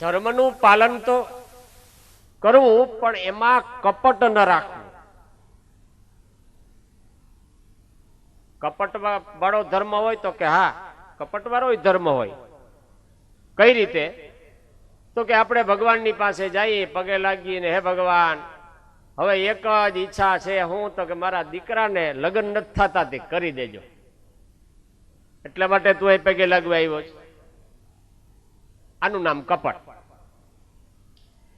ધર્મનું પાલન તો કરવું, પણ એમાં કપટ ન રાખવું. કપટ વાળો ધર્મ હોય તો કે હા, કપટ વાળો ધર્મ હોય. કઈ રીતે? તો કે આપણે ભગવાનની પાસે જઈએ, પગે લાગીને, હે ભગવાન, હવે એક જ ઈચ્છા છે, હું તો કે મારા દીકરાને લગ્ન નથી થતા તે કરી દેજો, એટલા માટે તું એ પગે લાગવા આવ્યો છે. આનું નામ કપટ.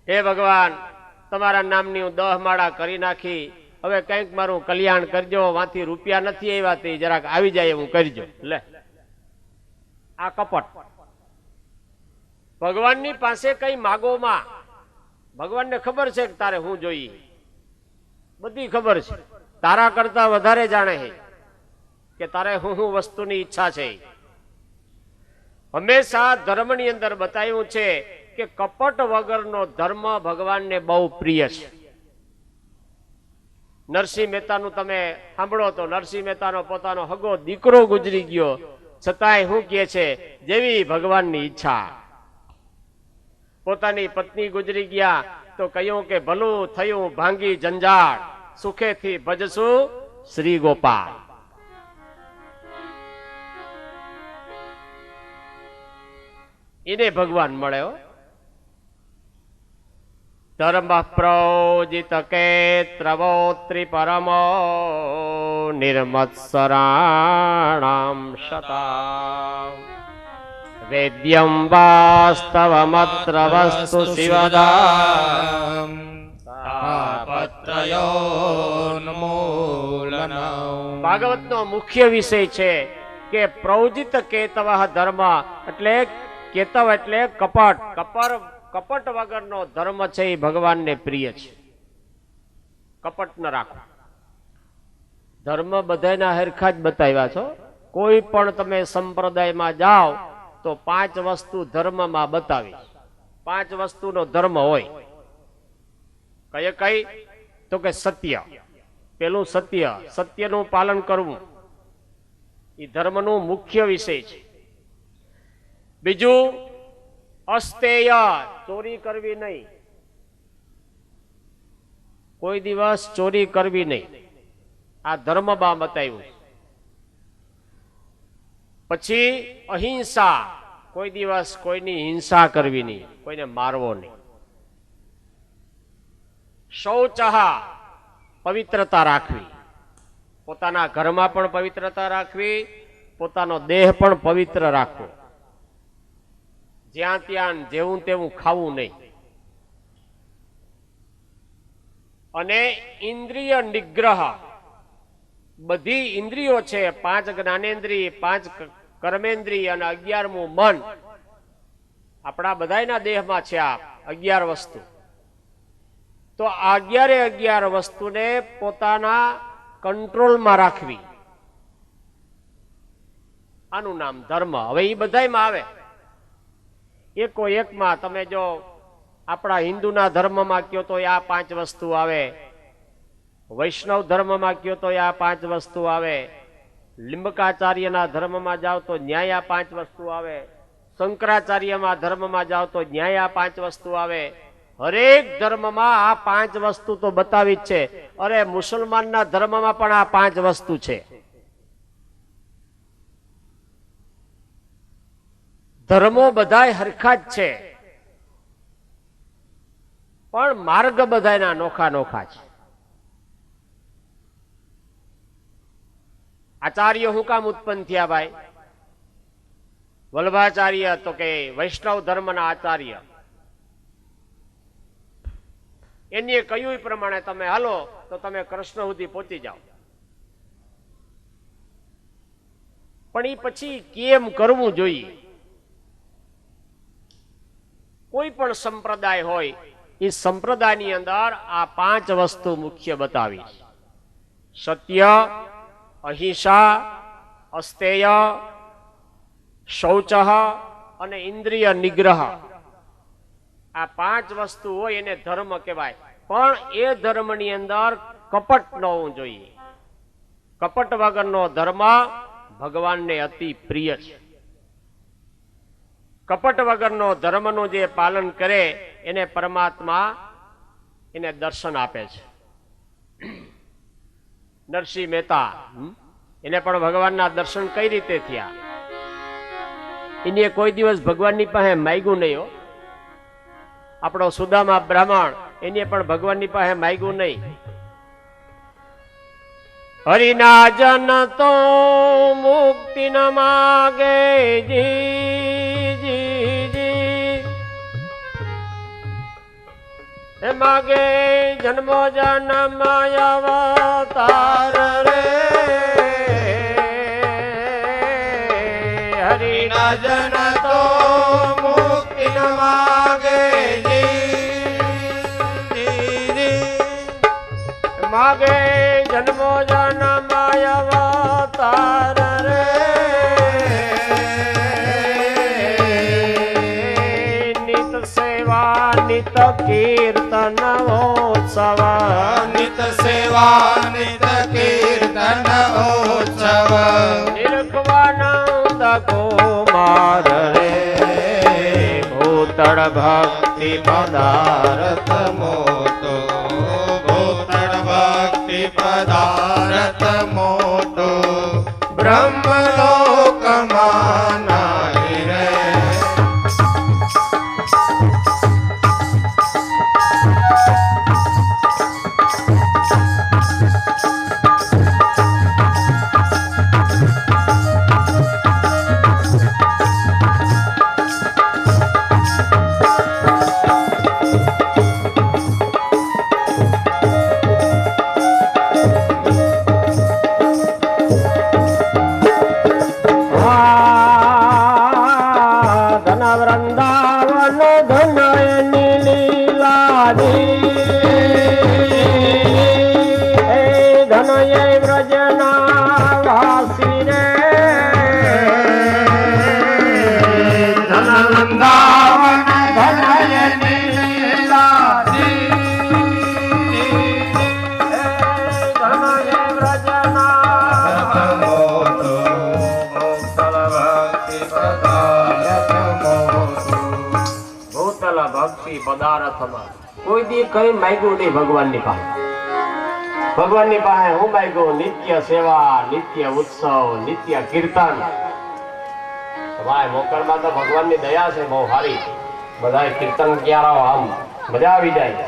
હે ભગવાન, તમારા નામની હું 10 માળા કરી નાખી, હવે કંઈક મારું કલ્યાણ કરજો, વાંથી રૂપિયા નથી આવ્યા તે જરાક આવી જાય હું કરજો. લે, આ કપટ. ભગવાનની પાસે કઈ માગોમાં, ભગવાનને ખબર છે કે તારે હું જોઈએ, બધી ખબર છે, તારા કરતા વધારે જાણે છે કે તારે હું વસ્તુની ઈચ્છા છે. હંમેશા ધર્મની અંદર બતાવ્યું છે કે કપટ વગરનો ધર્મ ભગવાનને બહુ પ્રિય છે. નરસિંહ મહેતાનું તમે સાંભળો તો નરસિંહ મહેતાનો પોતાનો હગો દીકરો ગુજરી ગયો, છતાંય શું કહે છે? જેવી ભગવાનની ઈચ્છા. પોતાની પત્ની ગુજરી ગયા તો કહ્યું કે ભલું થયું ભાંગી જંજાળ, સુખેથી ભજશું શ્રી ગોપાલ. એને ભગવાન મળ્યો. ધર્મ પ્રોજિત કેત્રવોત્રી પરમો નિર્મત્સરાણામ શતા વેદ્યમ વાસ્તવમત્ર વસ્તુ શિવદામ તાપત્રયોન્મૂલનમ. ભાગવતનો મુખ્ય વિષય છે કે પ્રૌજિત કેતવ ધર્મ એટલે કેતવ એટલે કપટ. કપટ વગરનો ધર્મ છે એ ભગવાનને પ્રિય છે. કપટ ન રાખો. ધર્મ બધાના હરખા જ બતાવ્યા છો. કોઈ પણ તમે સંપ્રદાયમાં જાઓ તો 5 વસ્તુ ધર્મમાં બતાવી. 5 વસ્તુનો ધર્મ હોય. કઈ કઈ? તો કે સત્ય. પેલું સત્ય, સત્યનું પાલન કરવું એ ધર્મનું મુખ્ય વિષય છે. બીજું અસ્તેય, ચોરી કરવી નહીં. કોઈ દિવસ ચોરી કરવી નહીં, આ ધર્મમાં બતાવ્યું. પછી અહિંસા, કોઈ દિવસ કોઈની હિંસા કરવી નહીં, કોઈને મારવો નહીં. શૌચ, પવિત્રતા રાખવી. પોતાના ઘરમાં પણ પવિત્રતા રાખવી, પોતાનો દેહ પણ પવિત્ર રાખવો. જ્યાં ત્યાં જેવું તેવું ખાવું નહીં. અને ઇન્દ્રિય નિગ્રહ, બધી ઇન્દ્રિયો છે, 5 જ્ઞાનેન્દ્રિય, 5 કર્મેન્દ્રિય અને 11મું મન. આપણા બધાના દેહમાં છે આ 11 વસ્તુ. તો આ 11 વસ્તુને પોતાના કંટ્રોલમાં રાખવી, આનું નામ ધર્મ. હવે એ બધામાં આવે. એકો એકમાં તમે જો આપણા હિન્દુના ધર્મમાં કયો તો આ 5 વસ્તુ આવે, વૈષ્ણવ ધર્મમાં કયો તો આ 5 વસ્તુ આવે, લિંબકાચાર્યના ધર્મમાં જાઓ તો ન્યાય આ 5 વસ્તુ આવે, શંકરાચાર્યમાં ધર્મમાં જાઓ તો ન્યાય આ 5 વસ્તુ આવે. હરેક ધર્મમાં આ 5 વસ્તુ તો બતાવી જ છે. અરે મુસલમાનના ધર્મમાં પણ આ 5 વસ્તુ છે. ધર્મો બધાય હરખા જ છે, પણ માર્ગ બધાના નોખા નોખા છે. આચાર્ય હું કામ ઉત્પન્ન થયા ભાઈ? વલ્લભાચાર્ય તો કે વૈષ્ણવ ધર્મના આચાર્ય. એને કહ્યું પ્રમાણે તમે હાલો તો તમે કૃષ્ણ સુધી પહોંચી જાઓ. પણ એ પછી કેમ કરવું જોઈએ? કોઈ પણ સંપ્રદાય હોય એ સંપ્રદાયની અંદર આ 5 વસ્તુ મુખ્ય બતાવી. સત્ય, અહિંસા, અસ્તેય, શૌચ અને ઇન્દ્રિય નિગ્રહ. આ 5 વસ્તુ હોય એને ધર્મ કહેવાય. પણ એ ધર્મની અંદર કપટ ન હોવું જોઈએ. કપટ વગરનો ધર્મ ભગવાનને અતિ પ્રિય છે. કપટ વગરનો ધર્મનું જે પાલન કરે એને પરમાત્મા એને દર્શન આપે છે. નરસિંહ મહેતા એને પણ ભગવાનના દર્શન કઈ રીતે થયા? એને કોઈ દિવસ ભગવાનની પાસે માગ્યું નહીં હો. આપણો સુદામા બ્રાહ્મણ એને પણ ભગવાનની પાસે માગ્યું નહીં. હરિના જન તો મુક્તિ ન માગે માગે જન્મો જન્મ અવતાર રે. હરિના જન તો મુક્તિ ન માગે માગે જન્મો જન્મ અવતાર રે. નિત સેવા નિત કીર્તન ઉત્સવ નિત સેવા નિત કીર્તન ઉત્સવ નિર્ગવાનંદ કુમાર રે. ભૂતળ ભક્તિ પદાર્થ મોટો ભૂતળ ભક્તિ પદાર્થ મોટો બ્રહ્મલોકમાં નાહી રે. વૃંદાવન ધનયની લીલાદી ધનય વ્રજના વાસી રે. વૃંદાવન ધનયની લીલાદી ધનય વ્રજના મોટો ભૂતળ ભક્તિ પદાર્થ મોટો. ભૂતલ ભક્તિ પદાર્થમાં કોઈ દી કઈ માંગ્યું નહીં ભગવાનની પાસે. ભગવાનની પાસે હું માંગ્યું? નિત્ય સેવા, નિત્ય ઉત્સવ, નિત્ય કીર્તન. ભાઈ મોકળમાં તો ભગવાનની દયા છે બહુ સારી. બધા કીર્તન ક્યારે આમ મજા આવી જાય.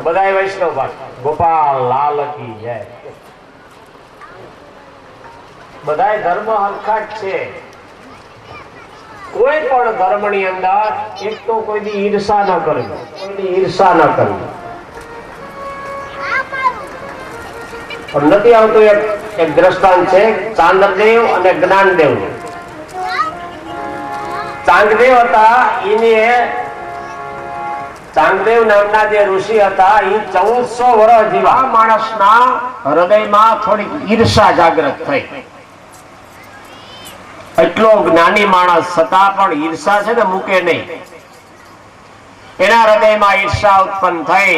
બધા વૈષ્ણવ ભક્ત ગોપાલ લાલ કી જય. બધા ધર્મ હરખા જ છે. કોઈ પણ ધર્મની અંદર એક તો કોઈની ઈર્ષા ન કરવી, કોઈની ઈર્ષા ન કરવી. પણ નથી આવતું. એક દ્રષ્ટાંત છે ચાંદ્રદેવ અને જ્ઞાનદેવ. ચાંદદેવ હતા એને ચાંદદેવ નામના જે ઋષિ હતા એ 1400 વર્ષ જીવા. માણસના હૃદયમાં થોડીક ઈર્ષા જાગૃત થઈ. એટલો જ્ઞાની માણસ છતાં પણ ઈર્ષા છે ને મૂકે નહીં. એના હૃદયમાં ઈર્ષા ઉત્પન્ન થઈ.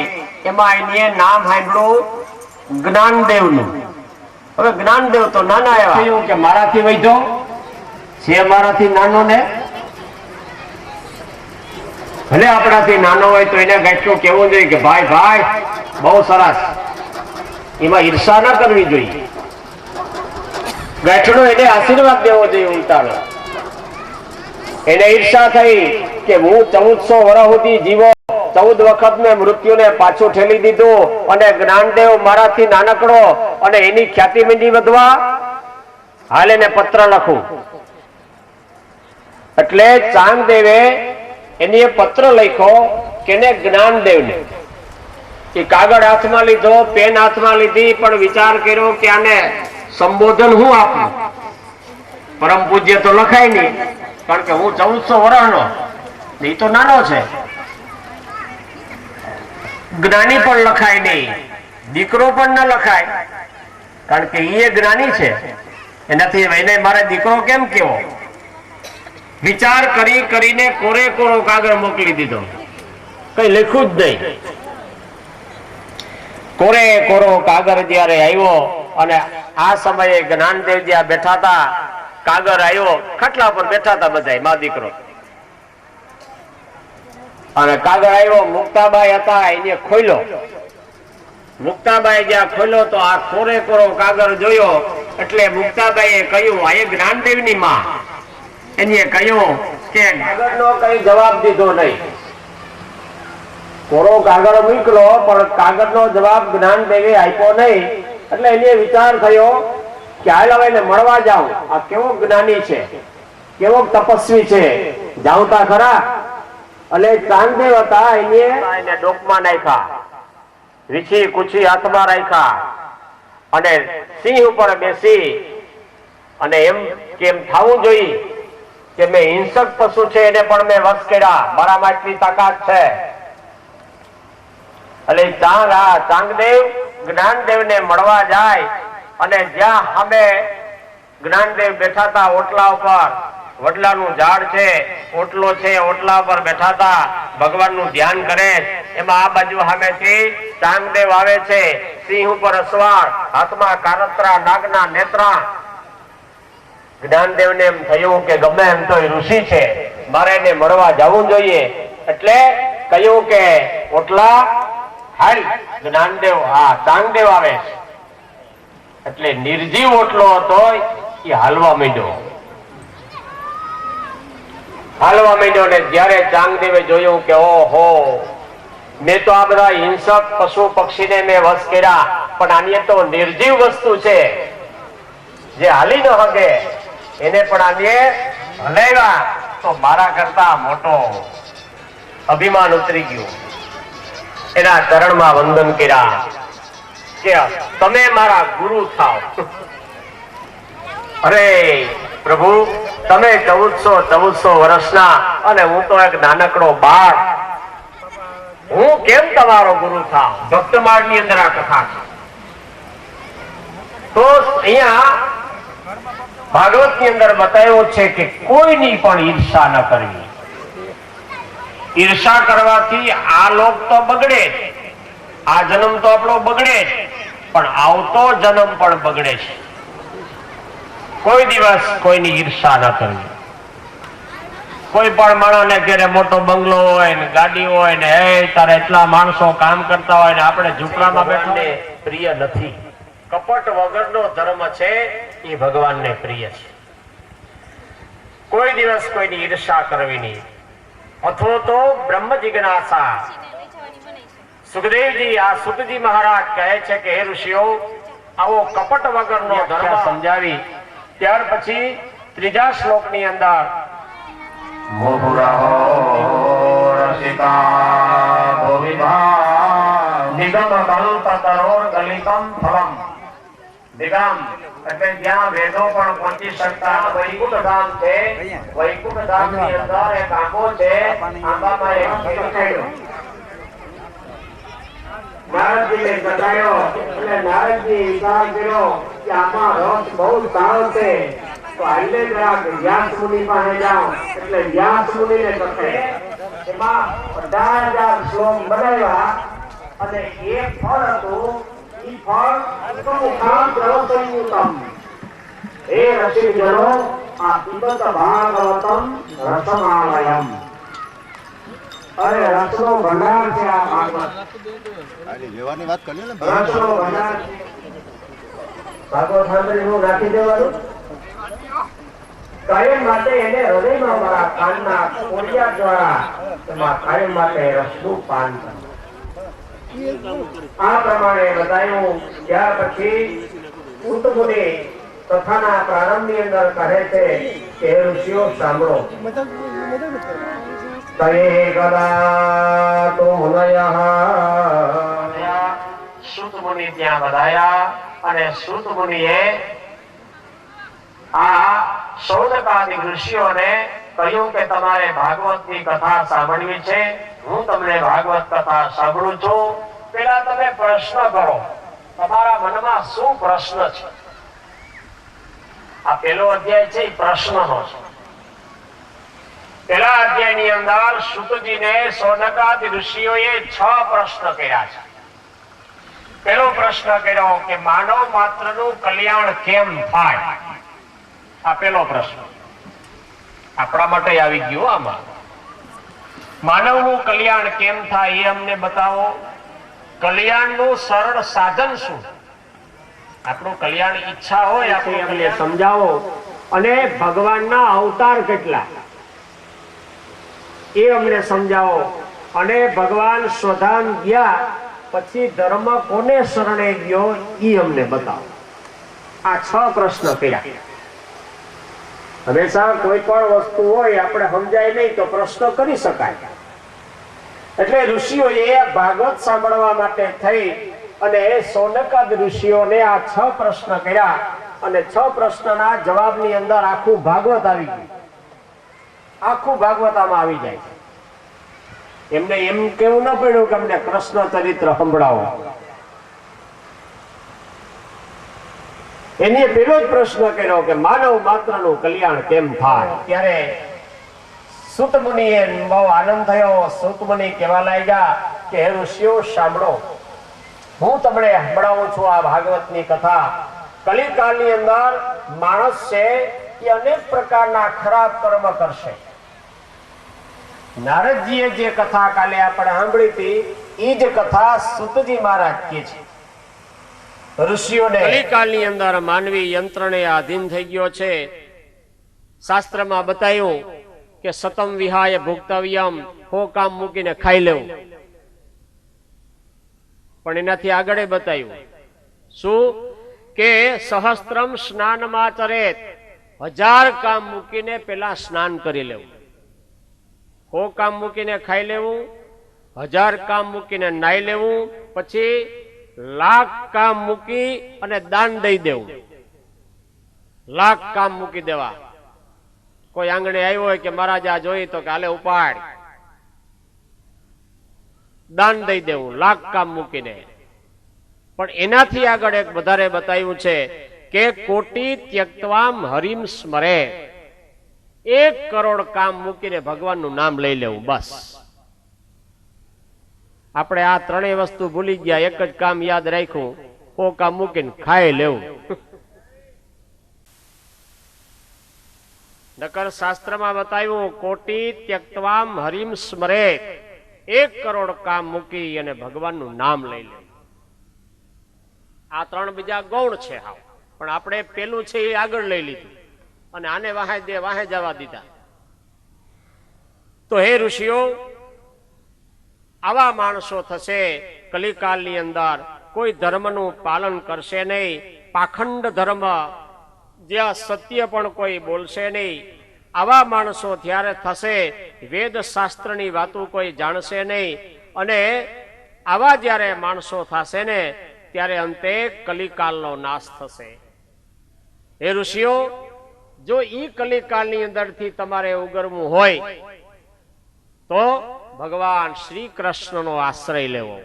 એમાં એને નામ સાંભળ્યું જ્ઞાનદેવનું. હવે જ્ઞાનદેવ તો નાના એવા થયું કે મારાથી વૈધો છે, મારાથી નાનો ને ભલે આપણાથી નાનો હોય તો એને ગાંઠું કેવું જોઈએ કે ભાઈ ભાઈ બહુ સરસ. એમાં ઈર્ષા ના કરવી જોઈએ. ગાંઠનો એને આશીર્વાદ દેવો જોઈએ ઉલટાનો. એને ઈર્ષા થઈ કે હું 1400 વર્ષ સુધી જીવો, 14 વખત મેં મૃત્યુને પાછું ઠેલી દીધું અને જ્ઞાનદેવ મારાથી નાનકડો અને એની ખ્યાતિ મીંડી વધવા હાલ એને પત્ર લખું. એટલે ચાંદદેવે એને પત્ર લખ્યો કે જ્ઞાનદેવને. એ કાગળ હાથમાં લીધો, પેન હાથમાં લીધી, પણ વિચાર કર્યો કે આને સંબોધન હું આપું. પરમ પૂજ્ય તો લખાય નહીં, કારણ કે હું 1400 વર્ષનો, એ તો નાનો છે. જ્ઞાની પણ લખાય નહીં, દીકરો પણ ન લખાય, કારણ કે એ જ્ઞાની છે. એનાથી એને મારે દીકરો કેમ કેવો? વિચાર કરી કરીને કોરે કોરો કાગળ મોકલી દીધો. કઈ લખ્યું જ નહીં. કોરે કોરો કાગળ જયારે આવ્યો અને આ સમયે જ્ઞાનદેવ જ્યાં બેઠા હતા, કાગર આવ્યો, ખાટલા પર બેઠા હતા બધા મા દીકરો, અને કાગર આવ્યો, મુક્તાબાઈ હતા એને ખોલ્યો. મુક્તાબાઈ જ્યાં ખોલ્યો તો આ કોરે કોરો કાગર જોયો એટલે મુક્તાબાઈએ કહ્યું, આ એ જ્ઞાનદેવની માં, એને કહ્યું કે કાગરનો કઈ જવાબ દીધો નહીં. કોરો કાગળ મૂક્યો પણ કાગળનો જવાબ જ્ઞાનદેવે આપ્યો નહીં. એટલે એને વિચાર થયો કે હાલ હવે એને મળવા જાઉં, આ કેવો જ્ઞાની છે, કેવો તપસ્વી છે, જાઉં તા ખરા. એટલે ચાંગદેવ હતા એને ડોકમાં નાખ્યા, વીછી કુછી હાથમાં રાખ્યા, અને સિંહ ઉપર બેસી અને એમ કેમ થવું જોઈએ કે મેં હિંસક પશુ છે એને પણ મેં વશ કર્યા, મારામાં એટલી તાકાત છે. એટલે ચાંગદેવ જ્ઞાનદેવને મળવા જાય, અને જ્યાં સામે જ્ઞાનદેવ બેઠા હતા ઓટલા ઉપર, વડલાનું ઝાડ છે, ઓટલો છે, ઓટલા ઉપર બેઠા હતા, ભગવાનનું ધ્યાન કરે. એમાં આ બાજુ સામેથી ચાંગદેવ આવે છે, સિંહ ઉપર અસવાર, હાથમાં કારત્રા, નાગના નેત્રા. જ્ઞાનદેવને એમ થયું કે ગમે એમ તો ઋષિ છે, મારે એને મળવા જવું જોઈએ. એટલે કહ્યું કે ઓટલા હાલ. જ્ઞાનદેવ ચાંગદેવ આવે છે. એટલે નિર્જીવ ઓટલો હતો એ હાલવા માંડ્યો, ને જ્યારે ચાંગદેવે જોયું કે ઓહો, મેં તો આ બધા હિંસક પશુ પક્ષીને મેં વશ કર્યા, પણ આની તો નિર્જીવ વસ્તુ છે જે હાલી ન શકે, એને પણ આને હલાવ્યા તો મારા કરતા મોટો અભિમાન ઉતરી ગયું. એના ચરણમાં વંદન કર્યા કે તમે મારા ગુરુ થાવ. અરે પ્રભુ, તમે 1400 વર્ષના અને હું તો એક નાનકડો બાળ, હું કેમ તમારો ગુરુ થાવ? ભક્તમાળ ની અંદર આ કથા છે. તો અહીંયા ભાગવત ની અંદર બતાવ્યું છે કે કોઈની પણ ઈર્ષા ન કરવી. ઈર્ષા કરવાથી આ લોક તો બગડે, આ જન્મ તો આપણો બગડે, પણ આવતો જન્મ પણ બગડે છે. કોઈ દિવસ કોઈની ઈર્ષા ન કરવી. કોઈ પણ માણસને ઘરે મોટો બંગલો હોય ને ગાડી હોય ને તારે એટલા માણસો કામ કરતા હોય ને આપણે ઝૂંપડામાં બેઠને પ્રિય નથી. કપટ વગરનો ધર્મ છે એ ભગવાનને પ્રિય છે. કોઈ દિવસ કોઈની ઈર્ષા કરવી નહીં. અથવા તો બ્રહ્મ જિજ્ઞાસા. સુખદેવજી, આ સુખજી મહારાજ કહે છે કે હે ઋષિઓ, આવો કપટ વગરનો ધર્મ સમજાવી ત્યાર પછી ત્રીજા શ્લોકની અંદર નિગમ કલ્પતરોર ગલિતમ ફલમ. નિગમ એટલે જ્યાં વેદો પણ પહોંચી શકતા વૈકુંઠ ધામ છે. વૈકુંઠ ધામ ની અંદર એક આંબો છે, આંબામાં એક ખેડૂત થયો. નારદજીને બતાવ્યો એટલે નારદજી વિચાર કર્યો કે આમાં રસ બહુ સારો છે, તો આઈને જરાક વ્યાસ મુનિ પાસે જાઓ. એટલે વ્યાસ મુનિને કહે એમાં 18,000 શ્લોક બનાવ્યા, અને એક ફળ હતું, એ ફળ ઉત્તમ પ્રવચનયુતમ. હે રસિકજનો, આ પિબત ભાગવતમ રસમાલયમ. અરે રસનો ભંડાર છે આ ભાગવત. વ્યવહારની વાત કરી લે. રસનો ભંડાર છે. ભાગવત સાંભળીને નાખી દેવાનું. કાયમ માટે એને હૃદયમાં મારા કાનના કોડિયા દ્વારા એમાં કાયમ માટે રસનું પાન કરવું. આ પ્રમાણે બતાવ્યું. ત્યાર પછી સૂત મુનિ કથાના પ્રારંભની અંદર કહે છે કે ઋષિઓ સાંભળો. સૂત મુનિ ત્યાં બધાયા, અને સૂત મુનિએ આ શૌનકાદિક ઋષિઓને કહ્યું કે તમારે ભાગવતની કથા સાંભળવી છે. હું તમને ભાગવત કથા સાંભળું છું. પેલા તમે પ્રશ્ન કરો, તમારા મનમાં શું પ્રશ્ન છે? આ પેલો અધ્યાય છે એ પ્રશ્નનો છે. પેલા અધ્યાયની અંદર સૂતજીને શૌનકાદિક ઋષિઓએ 6 પ્રશ્ન કર્યા છે. પેલો પ્રશ્ન કર્યો કે માનવ માત્રનું કલ્યાણ કેમ થાય? આ પેલો પ્રશ્ન આપણા માટે આવી ગયો. આમાં માનવનું કલ્યાણ કેમ થાય એ અમને બતાવો. કલ્યાણનું સરળ સાધન શું? આપણું કલ્યાણ ઈચ્છા હોય આપણે અમને સમજાવો. અને ભગવાનના અવતાર કેટલા એ અમને સમજાવો. અને ભગવાન સ્વધામ ગયા પછી ધર્મ કોને શરણે ગયો એ અમને બતાવો. આ 6 પ્રશ્ન કર્યા. હંમેશા કોઈ પણ વસ્તુ હોય આપણે સમજાય નહીં તો પ્રશ્ન કરી શકાય. એટલે ઋષિઓએ ભાગવત સાંભળવા માટે થઈ અને સૌનકાદ ઋષિઓને આ 6 પ્રશ્ન કર્યા અને 6 પ્રશ્નના જવાબની અંદર આખું ભાગવત આવી ગયું. આખું ભાગવત આમાં આવી જાય છે. એમને એમ કેવું ન પડ્યું કે અમને કૃષ્ણ ચરિત્ર સંભળાવો. એની પેલો જ પ્રશ્ન કર્યો કે માનવ માત્રનું કલ્યાણ કેમ થાય. ત્યારે સૂત મુનિએ બહુ આનંદ થયો. સૂત મુનિ કહેવા લાગ્યા કે હે ઋષિઓ સાંભળો, હું તમને સંભળાવું છું આ ભાગવતની કથા. કલિકાળની અંદર માણસ છે એ અનેક પ્રકારના ખરાબ કર્મ કરશે. નારદજીએ જે કથા કાલે આપણે સાંભળી હતી એ જ કથા સૂતજી મહારાજ કહે છે. ઋષિઓને કલિકાળની અંદર માનવી યંત્રને આધીન થઈ ગયો છે. શાસ્ત્રમાં બતાવ્યું કે સતમ વિહાય ભોક્તવ્યમ, હો કામ મૂકીને ખાઈ લેવું. પણ એનાથી આગળ બતાવ્યું શું કે સહસ્ત્રમ સ્નાનમાચરેત, 1000 કામ મૂકીને પેલા સ્નાન કરી લેવું. હો કામ મૂકીને ખાઈ લેવું, 1000 કામ મૂકીને નાઈ લેવું, પછી 1,00,000 કામ મૂકી અને દાન દઈ દેવું. 1,00,000 કામ મૂકી દેવા. કોઈ આંગણે આવ્યો હોય કે મહારાજ આ જોઈ તો કે હાલે ઉપાડ, દાન દઈ દેવું 1,00,000 કામ મૂકીને. પણ એનાથી આગળ એક વધારે બતાવ્યું છે કે કોટી ત્યક્તવામ હરિમ સ્મરે, 1 કરોડ કામ મૂકીને ભગવાનનું નામ લઈ લેવું. બસ આપણે આ 3 વસ્તુ ભૂલી ગયા. એક જ કામ યાદ રાખ્યું, હો કામ મૂકીને ખાઈ લેવું. નકર શાસ્ત્રમાં બતાવ્યું કોટી ત્યક્તવામ હરિમ સ્મરે, 1 કરોડ કામ મૂકી અને ભગવાનનું નામ લઈ લેવું. આ 3 બીજા ગૌણ છે હાવ, પણ આપણે પેલું છે એ આગળ લઈ લીધું અને આને વાહે જવા દીધા. તો હે ઋષિઓ, આવા માણસો થશે કલિકાળની અંદર. કોઈ ધર્મનું પાલન કરશે નહીં, પાખંડ ધર્મ, જ્યાં સત્ય પણ કોઈ બોલશે નહીં. આવા માણસો ત્યારે થશે, વેદ શાસ્ત્રની વાતો કોઈ જાણશે નહીં. અને આવા જ્યારે માણસો થશે ને ત્યારે અંતે કલિકાળનો નાશ થશે. હે ઋષિઓ, જો ઈ કલિકાળની અંદરથી તમારે ઉગરવું હોય તો ભગવાન શ્રી કૃષ્ણનો આશ્રય લેવો,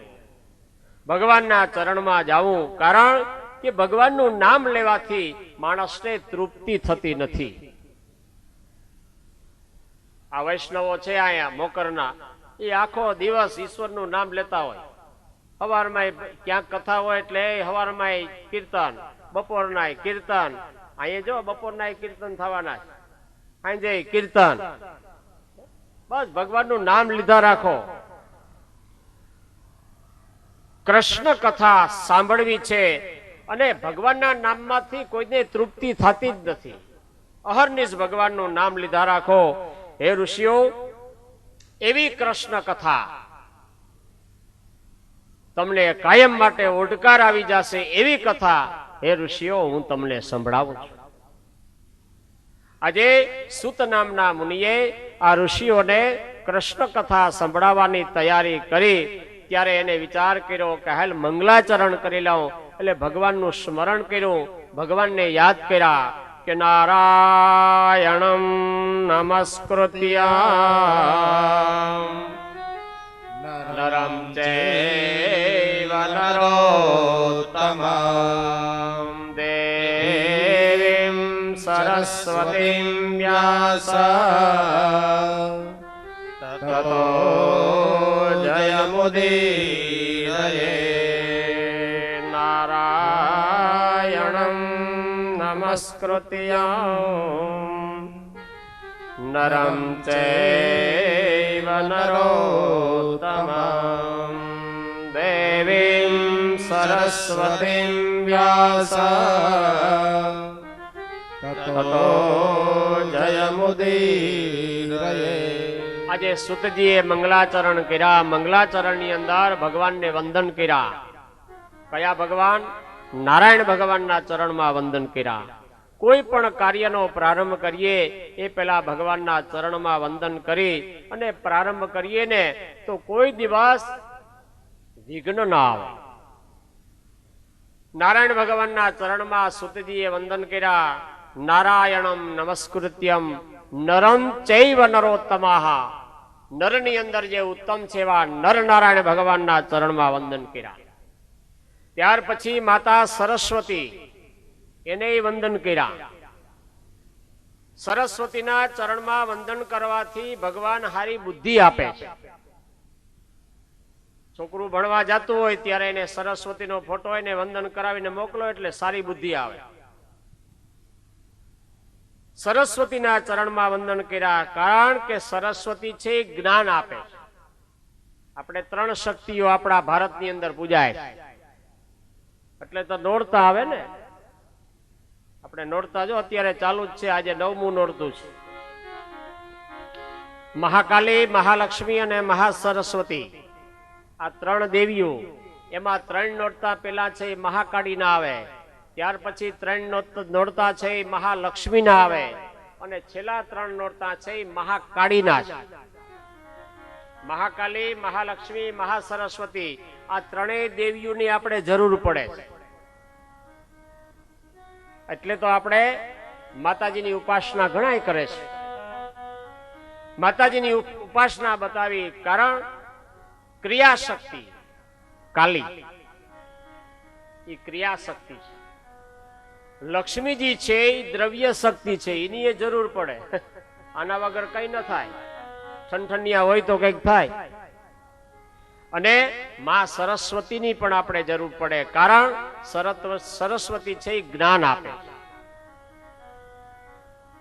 ભગવાનના ચરણમાં જાવું. કારણ કે ભગવાનનું નામ લેવાથી માણસને તૃપ્તિ થતી નથી. આ વૈષ્ણવો છે અહીંયા મોકરના, એ આખો દિવસ ઈશ્વરનું નામ લેતા હોય. સવારમાં ક્યાંક કથા હોય એટલે સવારમાં કીર્તન, બપોરના કીર્તન. અહીંયા જો બપોરના કીર્તન થવાના, સાંજે કીર્તન. બસ ભગવાનનું નામ લીધા રાખો. કૃષ્ણ કથા સાંભળવી છે અને ભગવાનના નામમાંથી કોઈને તૃપ્તિ થતી જ નથી. અહર્નિશ ભગવાનનું નામ લીધા રાખો. હે ઋષિઓ, એવી કૃષ્ણ કથા તમને કાયમ માટે ઓડકાર આવી જશે. એવી કથા હે ઋષિઓ હું તમને સંભળાવું છું. આજે સૂત નામના મુનિએ આ ઋષિઓને કૃષ્ણ કથા સંભળાવવાની તૈયારી કરી. ત્યારે એને વિચાર કર્યો કે હાલ મંગલાચરણ કરી લઉં. એટલે ભગવાનનું સ્મરણ કર્યું, ભગવાનને યાદ કર્યા કે નારાયણમ નમસ્કૃત્ય નરમ ચૈવ નરોત્તમં દેવીં સરસ્વતીં વ્યાસ તતો જયમુદીરયે. નારાયણં નમસ્કૃત્ય નમસ્કૃત્ય નરં ચૈવ નરોત્તમં દેવીં સરસ્વતીં વ્યાસ તતો જયમુદીરયે. આજે સુતજીએ મંગલાચરણ કર્યા. મંગલાચરણ ની અંદર ભગવાનને વંદન કર્યા. કયા ભગવાન? નારાયણ ભગવાનના ચરણમાં વંદન કર્યા. કોઈ પણ કાર્યનો પ્રારંભ કરીએ એ પહેલા ભગવાનના ચરણમાં વંદન કરી અને પ્રારંભ કરીએ ને તો કોઈ દિવસ વિઘ્ન ના આવે. નારાયણ ભગવાનના ચરણમાં સુતજીએ વંદન કર્યા. નારાયણમ નમસ્કૃત્યમ નરં ચૈવ નરોત્તમાહ. નરની અંદર જે ઉત્તમ છે એવા નર નારાયણ ભગવાનના ચરણમાં વંદન કર્યા. ત્યાર પછી માતા સરસ્વતી એને વંદન કર્યા. સરસ્વતીના ચરણમાં વંદન કરવાથી ભગવાન હારી બુદ્ધિ આપે છે. છોકરું ભણવા જતું હોય ત્યારે એને સરસ્વતીનો ફોટો એને વંદન કરાવીને મોકલો એટલે સારી બુદ્ધિ આવે. સરસ્વતીના ચરણમાં વંદન કર્યા. કારણ કે સરસ્વતી છે એ જ્ઞાન આપે છે. આપણે 3 શક્તિઓ આપણા ભારતની અંદર પૂજાય છે એટલે તો નોરતા આવે ને. આપણે નોરતા જો અત્યારે ચાલુ જ છે. આજે 9મું નોરતું છે. મહાકાલી, મહાલક્ષ્મી અને મહાસરસ્વતી આ 3 દેવીઓ. એમાં 3 નોરતા પેલા છે એ મહાકાળી ના આવે. ત્યાર પછી 3 નોરતા છે એ મહાલક્ષ્મી ના આવે અને છેલ્લા 3 નોરતા છે એ મહાકાળી ના છે. મહાકાલી, મહાલક્ષ્મી, મહાસરસ્વતી આ 3 દેવીઓની આપણે જરૂર પડે છે. એટલે તો આપણે માતાજીની ઉપાસના ઘણાય કરે છે. માતાજીની ઉપાસના બતાવી. કારણ ક્રિયા શક્તિ કાલી એ ક્રિયા શક્તિ છે. લક્ષ્મીજી છે એ દ્રવ્ય શક્તિ છે. એની એ જરૂર પડે. આના વગર કઈ ન થાય. ઠનઠનિયા હોય તો કઈક થાય. અને માં સરસ્વતીની પણ આપણે જરૂર પડે. કારણ સરસ્વતી છે એ જ્ઞાન આપે.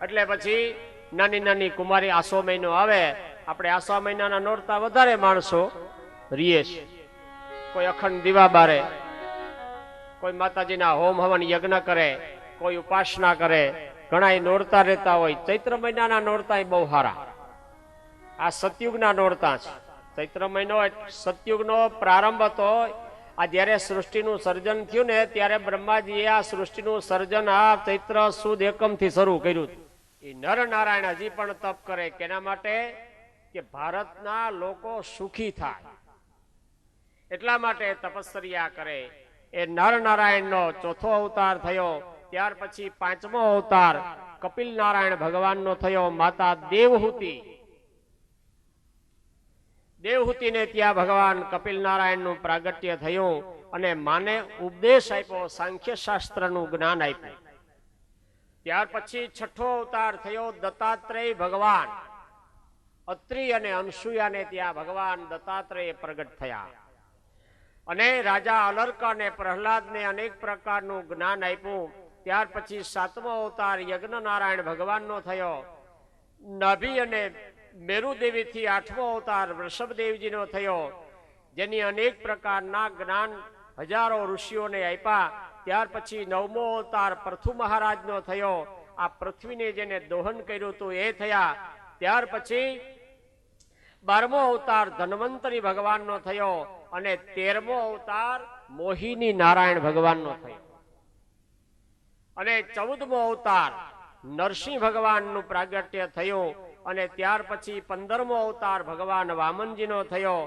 એટલે પછી નાની નાની કુમારી આસો મહિનો આવે. આપણે આસો મહિનાના નોરતા વધારે માણસો રીએ છે. કોઈ અખંડ દીવા બારે, કોઈ માતાજીના હોમ હવન યજ્ઞ કરે, કોઈ ઉપાસના કરે. ઘણા નોરતા રહેતા હોય. ચૈત્ર મહિનાના નોરતા બહુ સારા. આ સતયુગના નોરતા છે. ચૈત્ર મહિનો સતયુગનો પ્રારંભ હતો. આ જયારે સૃષ્ટિનું સર્જન થયું ને ત્યારે બ્રહ્માજીએ આ સૃષ્ટિનું સર્જન આ ચૈત્ર સુદ એકમ થી શરૂ કર્યું. એ નર નારાયણ હજી પણ તપ કરે. કેના માટે? કે ભારતના લોકો સુખી થાય એટલા માટે તપસ્યા કરે. એ નર નારાયણનો 4થો અવતાર થયો. ત્યાર પછી 5મો અવતાર કપિલ નારાયણ ભગવાનનો થયો. માતા દેવહૂતિને ત્યાં ભગવાન કપિલ નારાયણનું પ્રાગટ્ય થયું અને માને ઉપદેશ આપ્યો. સાંખ્ય શાસ્ત્રનું જ્ઞાન આપ્યું. ત્યાર પછી 6થો અવતાર થયો દત્તાત્રેય ભગવાન. અત્રિ અને અનસુયાને ત્યાં ભગવાન દત્તાત્રેય પ્રગટ થયા અને રાજા અલર્ક અને પ્રહલાદને અનેક પ્રકારનું જ્ઞાન આપ્યું. ત્યાર પછી 7મો અવતાર યજ્ઞ નારાયણ ભગવાનનો થયો. નાભી અને મેરુદેવીથી 8મો અવતાર વૃષભદેવજીનો થયો, જેની અનેક પ્રકારના જ્ઞાન હજારો ઋષિઓને આપ્યા. ત્યાર પછી 9મો અવતાર પૃથુ મહારાજનો થયો. આ પૃથ્વીને જેને દોહન કર્યું હતું એ થયા. ત્યાર પછી 12મો અવતાર ધન્વંતરી ભગવાનનો થયો અને 13મો અવતાર મોહિની નારાયણ ભગવાનનો થયો અને 14મો અવતાર નરસિંહ ભગવાનનું પ્રાગટ્ય થયું અને ત્યાર પછી 15મો અવતાર ભગવાન વામનજીનો થયો.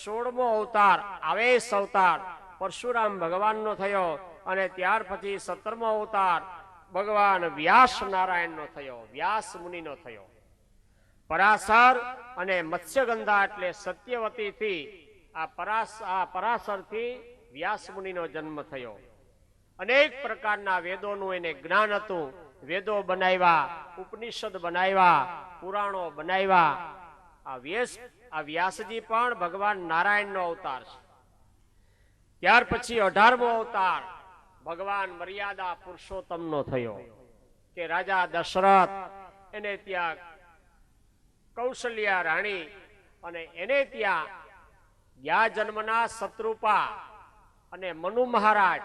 16મો અવતાર આવેશ અવતાર પરશુરામ ભગવાનનો થયો અને ત્યાર પછી 17મો અવતાર ભગવાન વ્યાસ નારાયણનો થયો, વ્યાસ મુનિનો થયો. પરાશર અને મત્સ્યગંધા એટલે સત્યવતી થી આ પરાશર થી વ્યાસ મુનિનો જન્મ થયો. અનેક પ્રકારના વેદોનું એને જ્ઞાન હતું. વેદો બનાવ્યા, ઉપનિષદ બનાવ્યા, પુરાણો બનાવ્યા. આ વ્યાસજી પણ ભગવાન નારાયણનો અવતાર છે. ત્યાર પછી 18મો અવતાર ભગવાન મર્યાદા પુરુષોત્તમનો થયો. કે રાજા દશરથ એને ત્યાં કૌશલ્યા રાણી અને એને ત્યાં યા જન્મના શત્રુપા અને મનુ મહારાજ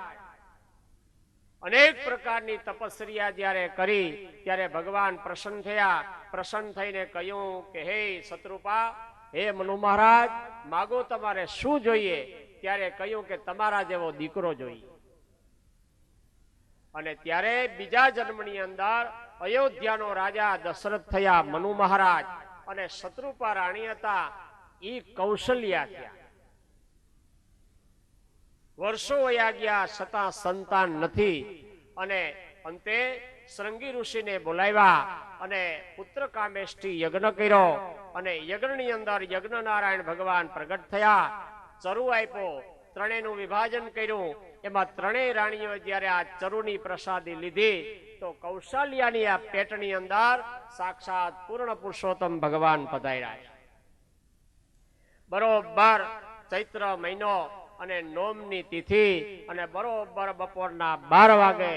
અનેક પ્રકારની તપસ્યા જ્યારે કરી ત્યારે ભગવાન પ્રસન્ન થયા. પ્રસન્ન થઈને કહ્યું કે હે શત્રુપા, હે મનુ મહારાજ, માગો તમારે શું જોઈએ? ત્યારે કહ્યું કે તમારા જેવો દીકરો જોઈએ. અને ત્યારે બીજા જન્મની અંદર અયોધ્યાનો રાજા દશરથ થયા મનુ મહારાજ, અને શત્રુપા રાણી હતા ઈ કૌશલ્યા થયા. વર્ષો વયા ગયા છતાં સંતાન નથી, અને અંતે શૃંગી ઋષિને બોલાવ્યા અને પુત્ર કામેષ્ઠી યજ્ઞ કર્યો, અને યજ્ઞની અંદર યજ્ઞ નારાયણ ભગવાન પ્રગટ થયા. ચરુ આપ્યો, ત્રણેયનું વિભાજન કર્યું. એમાં ત્રણેય રાણીઓ જ્યારે આ ચરુની પ્રસાદી લીધી તો કૌશલ્યાની આ પેટની અંદર સાક્ષાત પૂર્ણ પુરુષોત્તમ ભગવાન પધાર્યા છે. બરોબર ચૈત્ર મહિનો અને નોમની તિથિ, અને બરોબર બપોરના 12 વાગે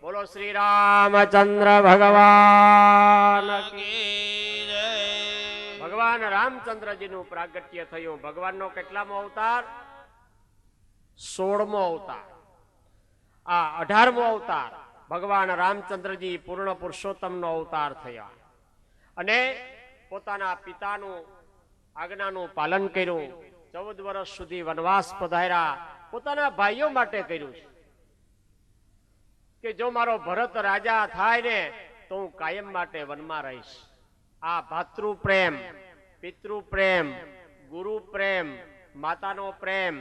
બોલો શ્રી રામચંદ્ર ભગવાન કી જય. ભગવાન રામચંદ્રજીનું પ્રાગટ્ય થયું. ભગવાનનો કેટલામો અવતાર? 16મો અવતાર. આ 18મો અવતાર ભગવાન રામચંદ્રજી પૂર્ણ પુરુષોત્તમનો અવતાર થયા, અને પોતાના પિતાનું આજ્ઞાનું પાલન કર્યું. 14 વર્ષ સુધી વનવાસ પધાર્યા. પોતાના ભાઈઓ માટે કર્યું છે કે જો મારો ભરત રાજા થાય ને તો હું કાયમ માટે વનમાં રહીશ. આ ભાતૃ પ્રેમ, પિતૃ પ્રેમ, ગુરુ પ્રેમ, માતાનો પ્રેમ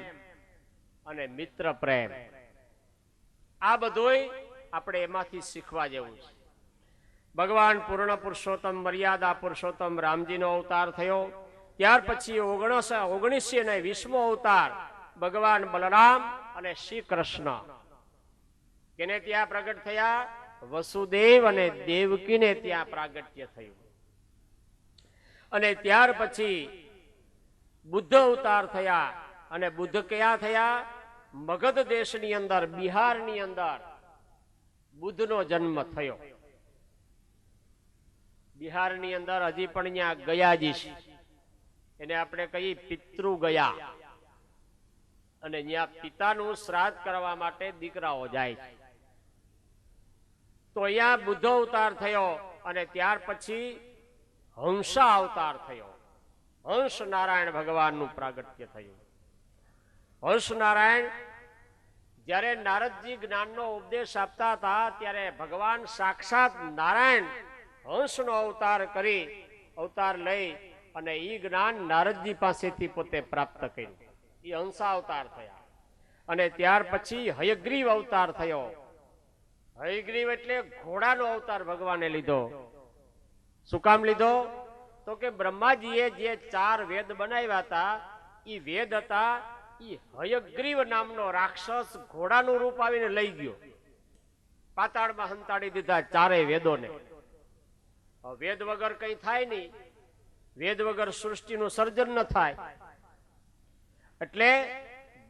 અને મિત્ર પ્રેમ, આ બધુંય આપણે એમાંથી શીખવા જેવું છે. ભગવાન પૂર્ણ પુરુષોત્તમ મર્યાદા પુરુષોત્તમ રામજીનો અવતાર થયો. ત્યાર પછી 19 અને 20મો અવતાર ભગવાન બલરામ અને શ્રી કૃષ્ણ કેને ત્યાં પ્રગટ થયા? વસુદેવ અને દેવકીને ત્યાં પ્રાગટ્ય થયું. અને ત્યાર પછી બુદ્ધ અવતાર થયા. અને બુદ્ધ કયા થયા? મગધ દેશની અંદર, બિહારની અંદર બુદ્ધનો જન્મ થયો. બિહારની અંદર હજી પણ અહીંયા ગયાજી છે, એને આપણે કહીએ પિતૃ ગયા, અને ત્યાં પિતાનું શ્રાદ્ધ કરવા માટે દીકરાઓ જાય છે. તો અહીંયા બુદ્ધ અવતાર થયો. અને ત્યાર પછી હંસા અવતાર થયો. હંસ નારાયણ ભગવાનનું પ્રાગટ્ય થયું. હંસ નારાયણ જ્યારે નારદજી જ્ઞાનનો ઉપદેશ આપતા હતા ત્યારે ભગવાન સાક્ષાત નારાયણ હંસનો અવતાર કરી, અવતાર લઈ અને ઈ જ્ઞાન નારદજી પાસેથી પોતે પ્રાપ્ત કર્યું. એ હંસા અવતાર થયા. અને ત્યાર પછી હયગ્રીવ અવતાર થયો. હયગ્રીવ એટલે ઘોડાનો અવતાર ભગવાને લીધો. શું કામ લીધો? તો કે બ્રહ્માજીએ જે 4 વેદ બનાવ્યા હતા, ઈ વેદ હતા, ઈ હયગ્રીવ નામનો રાક્ષસ ઘોડાનું રૂપ આવીને લઈ ગયો. પાતાળમાં હંતાડી દીધા 4 વેદોને. વેદ વગર કઈ થાય નહીં. વેદ વગર સૃષ્ટિનું સર્જન ન થાય. એટલે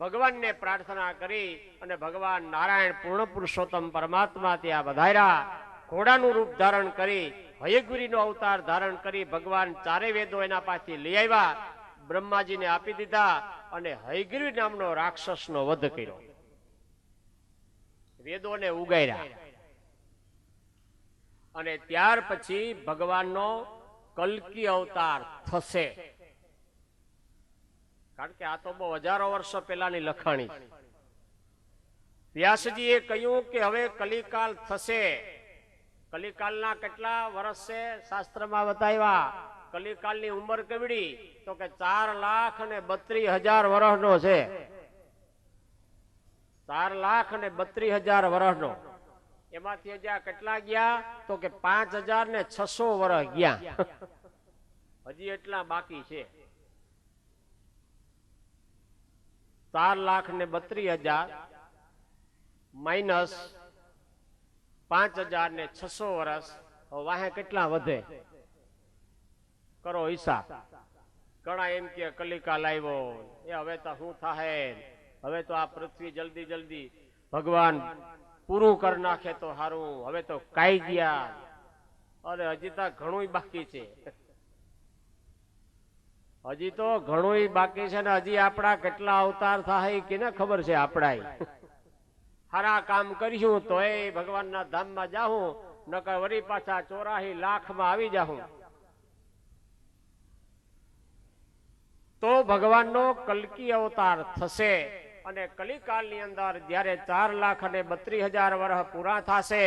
ભગવાનને પ્રાર્થના કરી અને ભગવાન નારાયણ પૂર્ણ પુરુષોત્તમ પરમાત્મા ત્યાં વધાર્યા. ઘોડાનું રૂપ ધારણ કરી હયગ્રીવનો અવતાર ધારણ કરી ભગવાન 4 વેદો એના પાસેથી લઈ આવ્યા, બ્રહ્માજીને આપી દીધા, અને હયગ્રીવ નામનો રાક્ષસનો વધ કર્યો. વેદોને ઉગાર્યા. અને ત્યાર પછી ભગવાનનો કલ્કી અવતાર થશે. કારણ કે આ તો બહુ હજારો વર્ષો પહેલાની લખાણી છે. વ્યાસજીએ કહ્યું કે હવે કલિકાલ થશે. કલિકાલના કેટલા વર્ષ છે? શાસ્ત્રમાં બતાવ્યા. કલિકાલની ઉંમર કેવડી? તો કે 4,32,000 વર્ષનો છે. 4,32,000 વર્ષનો. એમાંથી હજી કેટલા ગયા? તો કે 5,600 વર્ષ ગયા. હજી એટલા બાકી છે. 4,32,000 માઇનસ 5,600 વર્ષ. વાહે કેટલા વધે? કરો હિસાબ. ઘણા એમ કે કલિકાલ આવ્યો, એ હવે તો શું થાય, હવે તો આ પૃથ્વી જલ્દી જલ્દી ભગવાન પૂરું કરી નાખે તો સારું, હવે તો કાઈ ગયા, અરે હજી તો ઘણું બાકી છે, હજી તો ઘણું બાકી છે ને હજી આપણા કેટલા અવતાર થાય કેને ખબર છે. આપણા સારા કામ કર્યું તો એ ભગવાનના ધામમાં જાઉં, નકર વળી પાછા 84 લાખમાં આવી જાઉં. તો ભગવાનનો કલ્કી અવતાર થશે અને કલિકાલની અંદર જ્યારે 4,32,000 વર્ષ પૂરા થશે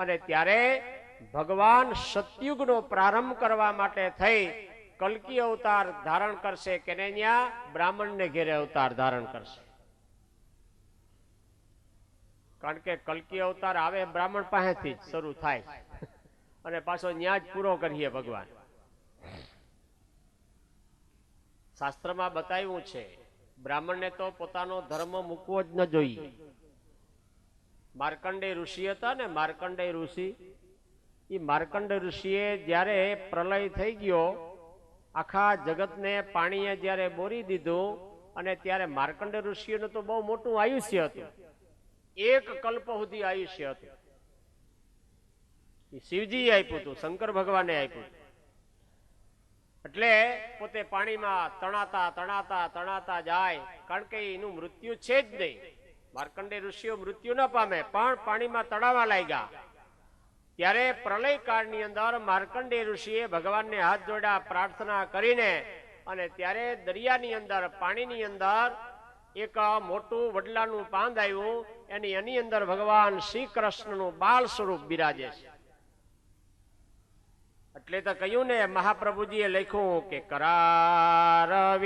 અને ત્યારે ભગવાન સતયુગનો પ્રારંભ કરવા માટે થઈ કલ્કી અવતાર ધારણ કરશે. કેને ન્યા? બ્રાહ્મણને ઘેરે અવતાર ધારણ કરશે. કારણ કે કલ્કી અવતાર આવે બ્રાહ્મણ પાસેથી જ શરૂ થાય અને પાછો ન્યા જ પૂરો કરીએ ભગવાન. શાસ્ત્રમાં બતાવ્યું છે બ્રાહ્મણને તો પોતાનો ધર્મ મૂકવો જ ન જોઈએ. માર્કંડેય ઋષિ હતા ને, માર્કંડેય ઋષિ, એ માર્કંડેય ઋષિએ જ્યારે પ્રલય થઈ ગયો, આખા જગતને પાણીએ જ્યારે બોરી દીધું અને ત્યારે માર્કંડેય ઋષિઓનું તો બહુ મોટું આયુષ્ય હતું, 1 કલ્પ સુધી આયુષ્ય હતું. શિવજીએ આપ્યું હતું, શંકર ભગવાને આપ્યું હતું. એટલે પોતે પાણીમાં તણાતા તણાતા તણાતા જાય, કારણ કે એનું મૃત્યુ છે જ નહીં. માર્કંડેય ઋષિઓ મૃત્યુ ન પામે પણ પાણીમાં તણાવા લાગ્યા. ત્યારે પ્રલય કાળની અંદર માર્કંડેય ઋષિએ ભગવાનને હાથ જોડ્યા, પ્રાર્થના કરીને, અને ત્યારે દરિયાની અંદર, પાણીની અંદર એક મોટું વડલાનું પાંદ આવ્યું, એની અંદર ભગવાન શ્રી કૃષ્ણનું બાળ સ્વરૂપ બિરાજે છે. એટલે તો કહ્યું ને, મહાપ્રભુજીએ લખ્યું કે કરારવિંદે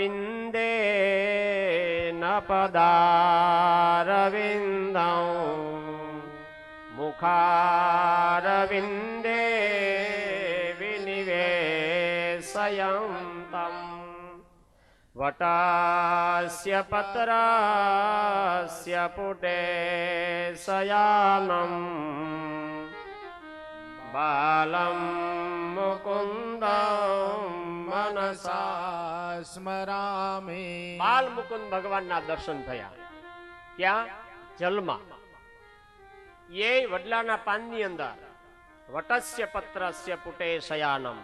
ન પદારવિંદં મુખારવિંદે વિનિવેશયંતમ વટાસ્ય પત્રાસ્ય પુટે શયાનમ બાલમ મુકુંદમ મનસા સ્મરામે. બાલ મુકુંદ ભગવાનના દર્શન થયા. ક્યાં? જલમાં. એ વડલાના પાનની અંદર વટસ્ય પત્રસ્ય પુટે શયાનમ.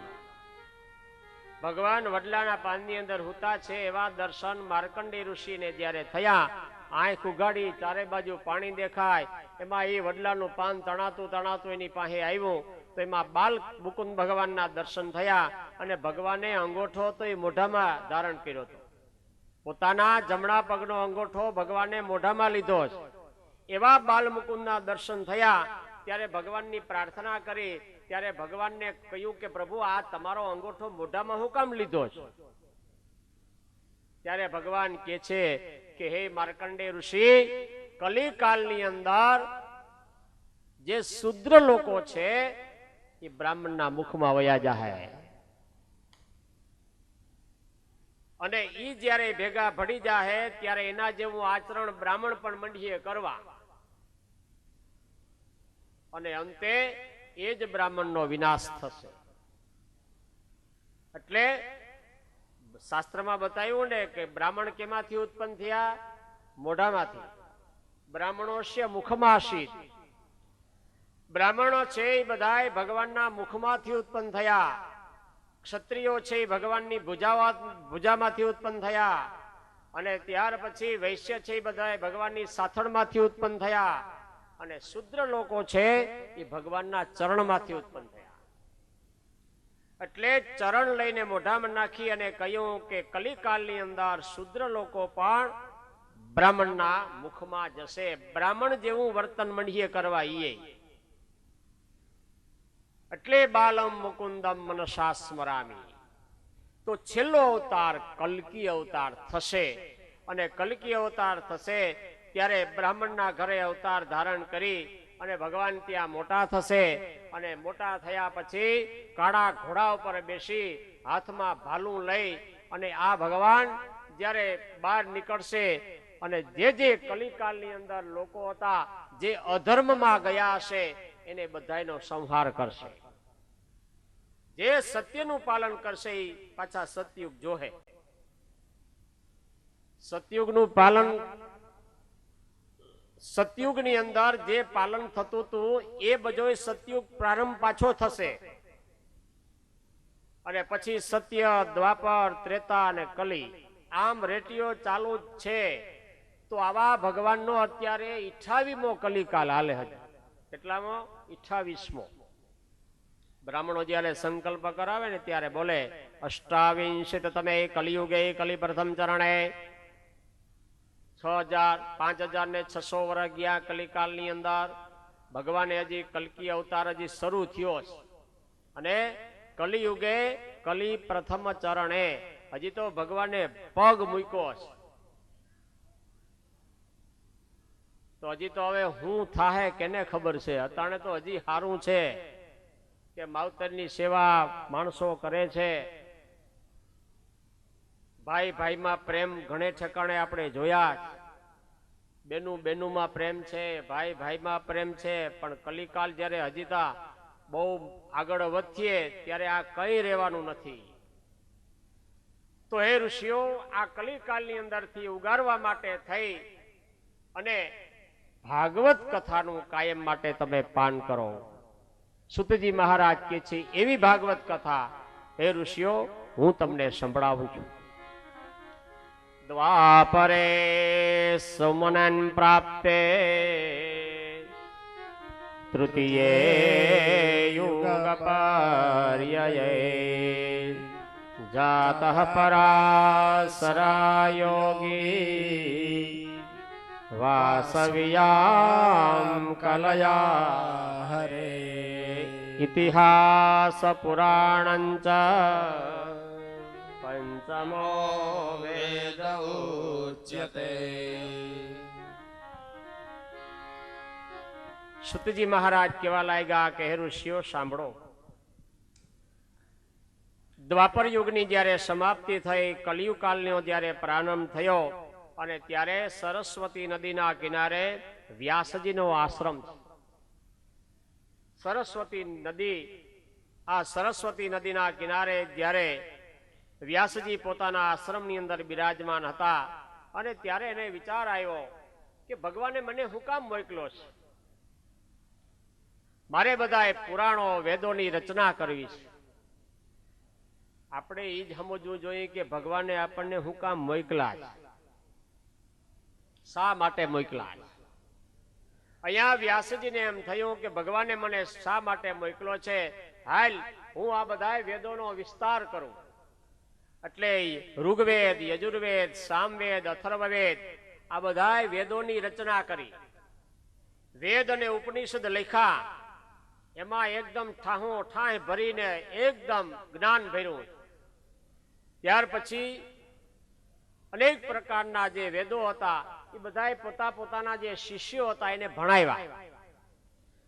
ભગવાન વડલાના પાનની અંદર હુતા છે એવા દર્શન માર્કંડેય ઋષિને જ્યારે થયા, આંખ ઉગાડી, ચારે બાજુ પાણી દેખાય, એમાં એ વડલાનું પાન તણાતું તણાતું એની પાસે આવ્યું, તો એમાં બાલ મુકુંદ ભગવાનના દર્શન થયા. અને ભગવાને અંગોઠો તો એ મોઢામાં ધારણ કર્યો હતો. પોતાના જમણા પગનો અંગોઠો ભગવાને મોઢામાં લીધો છે. એવા બાલ મુકુંદના દર્શન થયા. ત્યારે ભગવાનની પ્રાર્થના કરી, ત્યારે ભગવાનને કહ્યું કે પ્રભુ, આ તમારો અંગોઠો મોઢામાં હું કામ લીધો છે? ત્યારે ભગવાન કહે છે કે હે માર્કંડેય ઋષિ, કલિકાલની અંદર જે શુદ્ર લોકો છે એ બ્રાહ્મણના મુખમાં વયા જાય, અને ઈ જ્યારે ભેગા ભળી જાય ત્યારે એના જેવું આચરણ બ્રાહ્મણ પણ મંડીએ કરવા, અને અંતે એ જ બ્રાહ્મણનો વિનાશ થશે. એટલે શાસ્ત્રમાં બતાવ્યું ને કે બ્રાહ્મણ કેમાંથી ઉત્પન્ન થયા? મોઢામાંથી. બ્રાહ્મણોસ્ય મુખમાસીત. બ્રાહ્મણો છે એ બધાય ભગવાનના મુખમાંથી ઉત્પન્ન થયા. ક્ષત્રિયો છે એ ભગવાનની ભુજામાંથી ઉત્પન્ન થયા. અને ત્યાર પછી વૈશ્ય છે એ બધા ભગવાનની સાથળમાંથી ઉત્પન્ન થયા. અને શુદ્ર લોકો છે એ ભગવાનના ચરણમાંથી ઉત્પન્ન થયા. એટલે ચરણ લઈને મોઢામાં નાખી અને કહ્યું કે કલિકાલની અંદર શુદ્ર લોકો પણ બ્રાહ્મણના મુખમાં જશે. બ્રાહ્મણ જેવું વર્તન મંડીએ કરવા ઈએ. એટલે બાલમ મુકુંદમ મનસા સ્મરામી. તો છેલ્લો અવતાર કલ્કી અવતાર થશે, અને કલ્કી અવતાર થશે ત્યારે બ્રાહ્મણના ઘરે અવતાર ધારણ કરી અને ભગવાન ત્યાં મોટા થશે. અને મોટા થયા પછી કાળા ઘોડા ઉપર બેસી, હાથમાં ભાલું લઈ, અને આ ભગવાન જ્યારે બહાર નીકળશે અને જે કલિકાલની અંદર લોકો હતા જે અધર્મમાં ગયા હશે એને બધાયનો સંહાર કરશે. જે સત્યનું પાલન કરશે એ પાછા સતયુગ જોહે. સતયુગનું પાલન સતયુગની અંદર જે પાલન થતું હતું એ બધો સતયુગ પ્રારંભ પાછો થશે અને પછી સત્ય, દ્વાપર, ત્રેતા અને કલી આમ રેટીઓ ચાલુ જ છે. તો આવા ભગવાનનો અત્યારે 28મો કલિકાલ હાલે હજુ. કેટલામો? 28મો. બ્રાહ્મણો જયારે સંકલ્પ કરાવે ને ત્યારે બોલે અષ્ટાવિંશિત તમે કલિયુગે કલિ પ્રથમ ચરણે 5600 વર્ષ ગયા કલિકાલની અંદર. ભગવાને હજી કલ્કી અવતાર હજી શરૂ થયો છે અને કલિયુગે કલિ પ્રથમ ચરણે હજી તો ભગવાને પગ મૂક્યો છે. તો હજી તો હવે હું થાહે કેને ખબર છે. અતાણે તો હજી સારું છે કે માવતરની સેવા માણસો કરે છે. ભાઈ ભાઈમાં પ્રેમ ઘણે ઠેકાણે આપણે જોયા. બેનું બેનુમાં પ્રેમ છે, ભાઈ ભાઈમાં પ્રેમ છે. પણ કલિકાલ જ્યારે હજી તા બહુ આગળ વધીએ ત્યારે આ કઈ રહેવાનું નથી. તો હે ઋષિઓ, આ કલિકાલની અંદરથી ઉગારવા માટે થઈ અને ભાગવત કથાનું કાયમ માટે તમે પાન કરો. સુતજી મહારાજ કે છે એવી ભાગવત કથા હે ઋષિઓ હું તમને સંભળાવું છું. દ્વાપરે સુમનન પ્રાપ્તે તૃતીયે યુગ પર્યયે જાતઃ પરાસરા યોગી વાસવ્યામ કલયા હરે ઇતિહાસ પુરાણંચ પંચમો વેદ ઉચ્યતે. સુતજી મહારાજ કેવા લાગ્યા કે હે ઋષિઓ સાંભળો. દ્વાપર યુગની જ્યારે સમાપ્તિ થઈ, કલિયુગ કાળનો જ્યારે પ્રારંભ થયો અને ત્યારે સરસ્વતી નદીના કિનારે વ્યાસજીનો આશ્રમ છે. સરસ્વતી નદી, આ સરસ્વતી નદીના કિનારે જ્યારે વ્યાસજી પોતાના આશ્રમની અંદર બિરાજમાન હતા અને ત્યારે એને વિચાર આવ્યો કે ભગવાને મને હું કામ મોકલ્યો છે. મારે બધાએ પુરાણો વેદોની રચના કરવી છે. આપણે એ જ સમજવું જોઈએ કે ભગવાને આપણને હું કામ મોકલા છે, શા માટે મોકલા છે. અહીંયા વ્યાસજીને એમ થયું કે ભગવાને મને શા માટે મોકલો છે, હાલ હું આ બધા વેદોનો વિસ્તાર કરું. એટલે ઋગ્વેદ, યજુર્વેદ, સામવેદ, અથર્વવેદ આ બધા વેદોની રચના કરી. વેદ અને ઉપનિષદ લખ્યા. એમાં એકદમ ઠાહો ઠાહ ભરીને એકદમ જ્ઞાન ભર્યું. ત્યાર પછી અનેક પ્રકારના જે વેદો હતા એ બધા પોતાના જે શિષ્યો હતા એને ભણાવ્યા.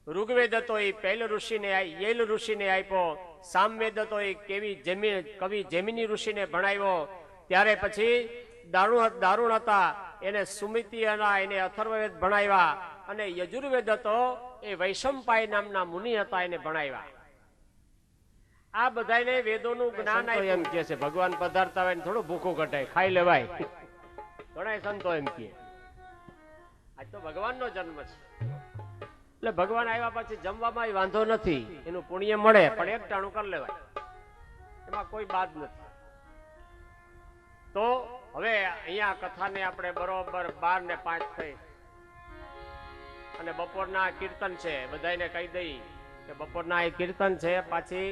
ઋગ્વેદ હતો એ પહેલ ઋષિને, યેલ ઋષિને આપ્યો. સામવેદ હતો એ કવિ જેમિની ઋષિને ભણાવ્યો. ત્યારે પછી દારુણ હતા એને સુમિતિ એને અથર્વવેદ ભણાવ્યા. અને યજુર્વેદ હતો એ વૈશંપાય નામના મુનિ હતા એને ભણાવ્યા. આ બધાને વેદોનું જ્ઞાન એમ કે છે ભગવાન પધારતા હોય થોડું ભૂખું ઘટાય, ખાઈ લેવાય. ઘણા સંતો એમ કે આજ તો ભગવાનનો જન્મ છે એટલે ભગવાન આવ્યા પછી જમવામાં વાંધો નથી, એનું પુણ્ય મળે, પણ એક ટાણું કરી લેવાય, એમાં કોઈ બાદ નથી. તો હવે અહીંયા કથાને આપણે બરોબર 12:05 થઈ અને બપોરના કીર્તન છે. બધાને કહી દઈ કે બપોરના એ કીર્તન છે. પાછી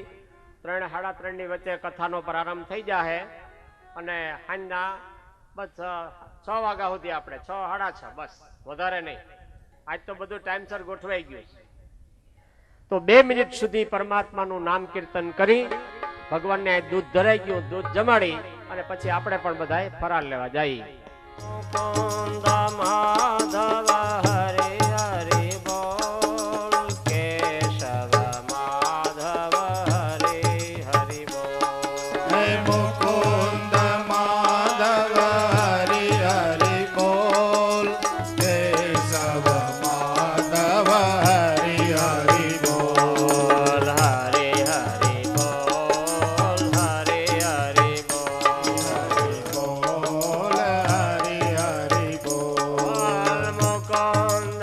3, 3:30 ની વચ્ચે કથાનો પ્રારંભ થઈ જાય અને સાંજના બસ 6 વાગ્યા સુધી આપણે 6, 6:30 બસ, વધારે નહીં. આજ તો બધું ટાઈમસર ગોઠવાઈ ગયું છે. તો 2 મિનિટ સુધી પરમાત્માનું નામ કીર્તન કરી ભગવાનને દૂધ ધરાઈ ગયું, દૂધ જમાડી અને પછી આપણે પણ બધાએ ફરાર લેવા જઈએ. માધવ હરે હરે બોલ, કેશવ માધવ હરે હરે બોલ. મુકુંદ માધવ હરિ હરિ બોલ, કેશવ માધવ હરિ હરિ બોલ. હરે હરે બોલ, હરે હરે બોલ, બોલ હરિ હરિ બોલ. મુકુંદ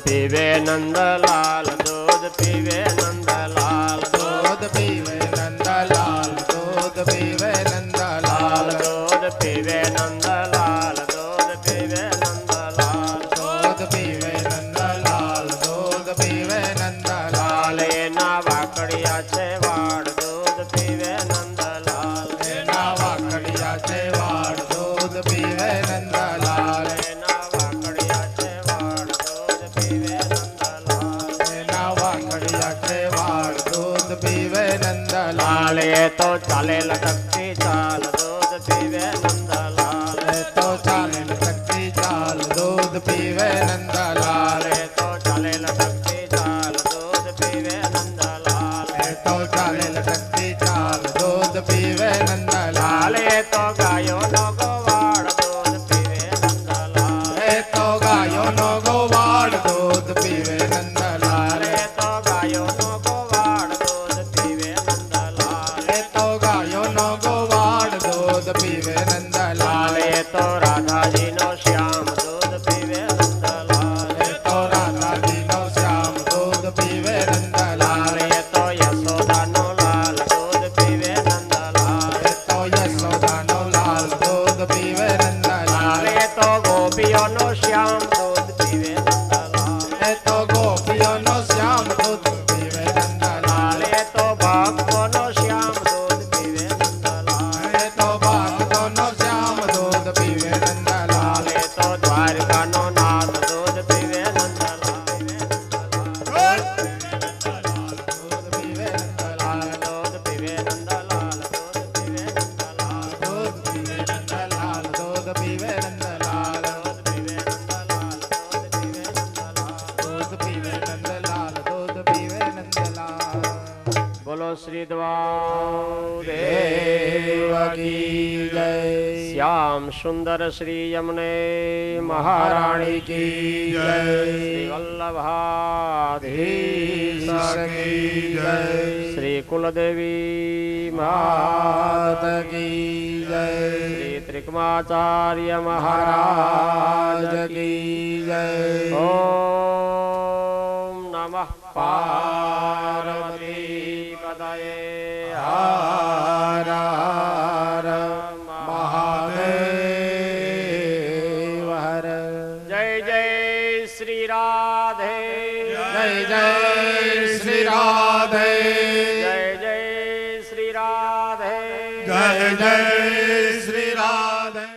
પીવે નંદલાલ દૂધ પીવે નંદલાલ दूध पीवे नंदलाल दूध पीवे नंदलाल દૂધ પીવે નંદલાલ દૂધ પીવે નંદલાલ दूध पीवे नंदलाल दूध पीवे नंदलाल લાલ એના વાકડિયા છે વાડ દૂધ પીવે નંદલાલ એના વાકડિયા છે વાડ दूध पीवे नंदलाल એના વાકડિયા છે વાડ દૂધ પીવે નંદલાલ એના વાકડિયા છે વાડ दूध पीवे नंदलाल લાલ એ તો ચાલે લટકતી ચાલ દૂધ પીવે નંદલાલ એ તો ચાલે લટકતી ચાલ दूध पीवे नंदलाल એ તો ચાલે લટકતી ચાલ દૂધ પીવે નંદલાલ એ તો ચાલે લટકતી ચાલ दूध पीवे नंदलाल લાલ એ તો ગાયો નો ગોવાળ દૂધ પીવે નંદલાલ એ તો ગાયો નો ગોવાળ दूध पीवे नंदलाल એ તો ગાયો નો ગોવાળ દૂધ પીવે નંદલાલ એ તો ગાયો નો ગોવાળ दूध पीवे नंदलाल લાલ એ તો રાધાજી નો શ્યામ દૂધ પીવે નંદલાલ એ તો રાધાજી નો શ્યામ दूध पीवे नंदलाલ લાલ એ તો યશોદા નો લાલ દૂધ પીવે નંદલાલ એ તો યશોદા નો લાલ दूध पीवे नंदलाल લાલ એ તો ગોપીઓ નો શ્યામ દૂધ પીવે નંદલાલ એ તો ગોપીઓ નો શ્યામ दूध पीवे नंदलाल લાલ એ તો ભક્તો નો શ્યામ દૂધ પીવે નંદલાલ એ તો ભક્તો નો શ્યામ दूध पीवे नंदलाल લાલ એ તો દ્વારકા નો નાથ દૂધ પીવે નંદલાલ दूध पीवे नंदलाल દૂધ પીવે નંદલાલ દૂધ પીવે નંદલાલ दूध पीवे नंदलाल दूध पीवे नंदलाल દૂધ પીવે નંદલાલ દૂધ પીવે નંદલાલ दूध पीवे नंदलाल दूध पीवे नंदलाल બોલો શ્રી દ્વાવ देव की जय શ્યામ સુંદર શ્રી યમને महारानी મહારાણી की શ્રી जय વલ્લભાધીશ ईश्वर की जय શ્રી કુલદેવી मात की जय શ્રી ત્રિકમાચાર્ય महाराज મહારાજ की जय ઓમ નમઃ પાર્વતી પદયે हर हर महादेव हर જય જય શ્રી રાધે जय जय श्री राधे જય જય શ્રી રાધે जय जय श्री राधे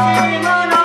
વિમાના